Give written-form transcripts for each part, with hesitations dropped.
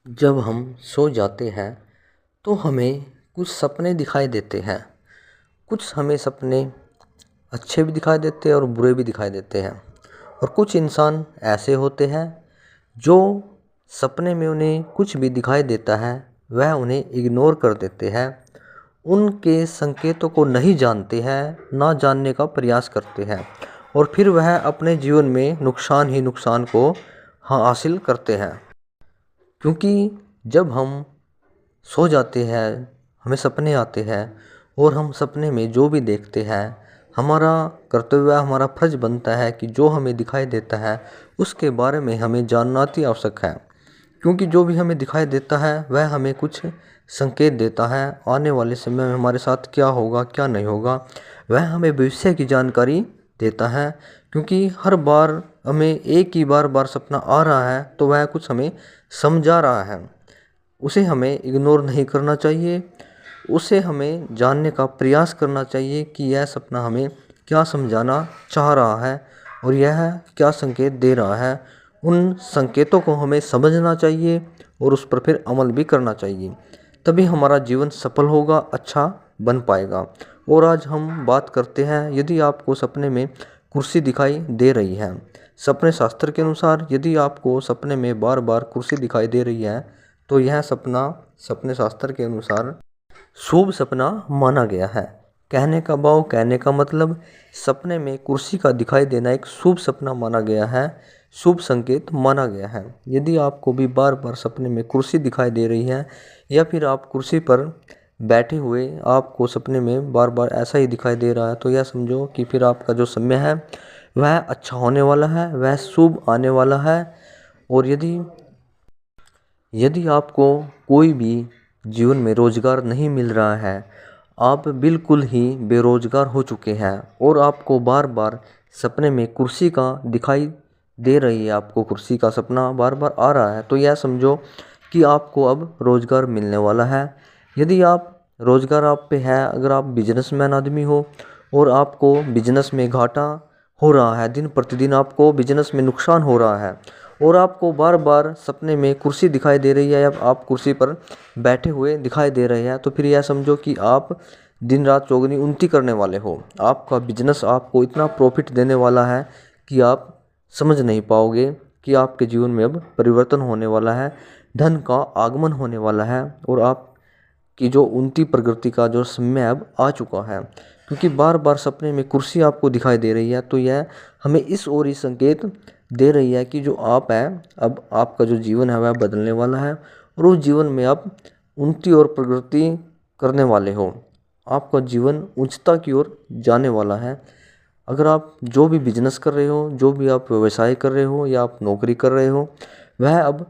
जब हम सो जाते हैं तो हमें कुछ सपने दिखाई देते हैं। कुछ हमें सपने अच्छे भी दिखाई देते हैं और बुरे भी दिखाई देते हैं। और कुछ इंसान ऐसे होते हैं जो सपने में उन्हें कुछ भी दिखाई देता है वह उन्हें इग्नोर कर देते हैं, उनके संकेतों को नहीं जानते हैं, ना जानने का प्रयास करते हैं और फिर वह अपने जीवन में नुकसान ही नुकसान को हासिल करते हैं। क्योंकि जब हम सो जाते हैं हमें सपने आते हैं और हम सपने में जो भी देखते हैं हमारा कर्तव्य, हमारा फर्ज बनता है कि जो हमें दिखाई देता है उसके बारे में हमें जानना अति आवश्यक है। क्योंकि जो भी हमें दिखाई देता है वह हमें कुछ संकेत देता है आने वाले समय में हमारे साथ क्या होगा क्या नहीं होगा, वह हमें भविष्य की जानकारी देता है। क्योंकि हर बार हमें एक ही बार सपना आ रहा है तो वह कुछ हमें समझा रहा है, उसे हमें इग्नोर नहीं करना चाहिए, उसे हमें जानने का प्रयास करना चाहिए कि यह सपना हमें क्या समझाना चाह रहा है और यह क्या संकेत दे रहा है। उन संकेतों को हमें समझना चाहिए और उस पर फिर अमल भी करना चाहिए, तभी हमारा जीवन सफल होगा, अच्छा बन पाएगा। और आज हम बात करते हैं, यदि आपको सपने में कुर्सी दिखाई दे रही है, सपने शास्त्र के अनुसार यदि आपको सपने में बार बार कुर्सी दिखाई दे रही है तो यह सपना सपने शास्त्र के अनुसार शुभ सपना माना गया है। कहने का भाव, कहने का मतलब, सपने में कुर्सी का दिखाई देना एक शुभ सपना माना गया है, शुभ संकेत माना गया है। यदि आपको भी बार बार सपने में कुर्सी दिखाई दे रही है या फिर आप कुर्सी पर बैठे हुए आपको सपने में बार बार ऐसा ही दिखाई दे रहा है तो यह समझो कि फिर आपका जो समय है वह अच्छा होने वाला है, वह शुभ आने वाला है। और यदि आपको कोई भी जीवन में रोज़गार नहीं मिल रहा है, आप बिल्कुल ही बेरोज़गार हो चुके हैं और आपको बार बार सपने में कुर्सी का दिखाई दे रही है, आपको कुर्सी का सपना बार बार आ रहा है तो यह समझो कि आपको अब रोज़गार मिलने वाला है। यदि आप रोज़गार आप पे है, अगर आप बिजनेसमैन आदमी हो और आपको बिजनेस में घाटा हो रहा है, दिन प्रतिदिन आपको बिजनेस में नुकसान हो रहा है और आपको बार बार सपने में कुर्सी दिखाई दे रही है या आप कुर्सी पर बैठे हुए दिखाई दे रहे हैं तो फिर यह समझो कि आप दिन रात चौगनी उन्नति करने वाले हो। आपका बिजनेस आपको इतना प्रॉफिट देने वाला है कि आप समझ नहीं पाओगे कि आपके जीवन में अब परिवर्तन होने वाला है, धन का आगमन होने वाला है और आपकी जो उन्नति प्रगति का जो समय अब आ चुका है। क्योंकि बार बार सपने में कुर्सी आपको दिखाई दे रही है तो यह हमें इस ओर ही संकेत दे रही है कि जो आप है अब आपका जो जीवन है वह बदलने वाला है और उस जीवन में आप उन्नति और प्रगति करने वाले हो, आपका जीवन उच्चता की ओर जाने वाला है। अगर आप जो भी बिजनेस कर रहे हो, जो भी आप व्यवसाय कर रहे हो या आप नौकरी कर रहे हो, वह अब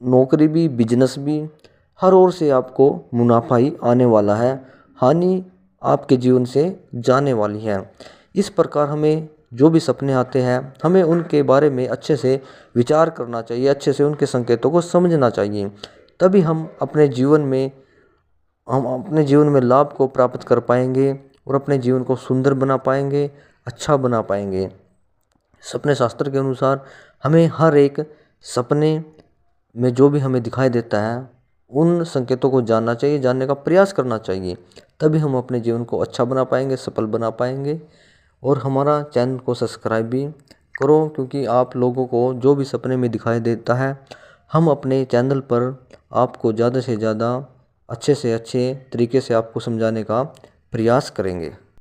नौकरी भी बिजनेस भी हर ओर से आपको मुनाफा ही आने वाला है, हानि आपके जीवन से जाने वाली है। इस प्रकार हमें जो भी सपने आते हैं हमें उनके बारे में अच्छे से विचार करना चाहिए, अच्छे से उनके संकेतों को समझना चाहिए, तभी हम अपने जीवन में लाभ को प्राप्त कर पाएंगे और अपने जीवन को सुंदर बना पाएंगे, अच्छा बना पाएंगे। सपने शास्त्र के अनुसार हमें हर एक सपने में जो भी हमें दिखाई देता है उन संकेतों को जानना चाहिए, जानने का प्रयास करना चाहिए, तभी हम अपने जीवन को अच्छा बना पाएंगे, सफल बना पाएंगे। और हमारा चैनल को सब्सक्राइब भी करो, क्योंकि आप लोगों को जो भी सपने में दिखाई देता है हम अपने चैनल पर आपको ज़्यादा से ज़्यादा अच्छे से अच्छे तरीके से आपको समझाने का प्रयास करेंगे।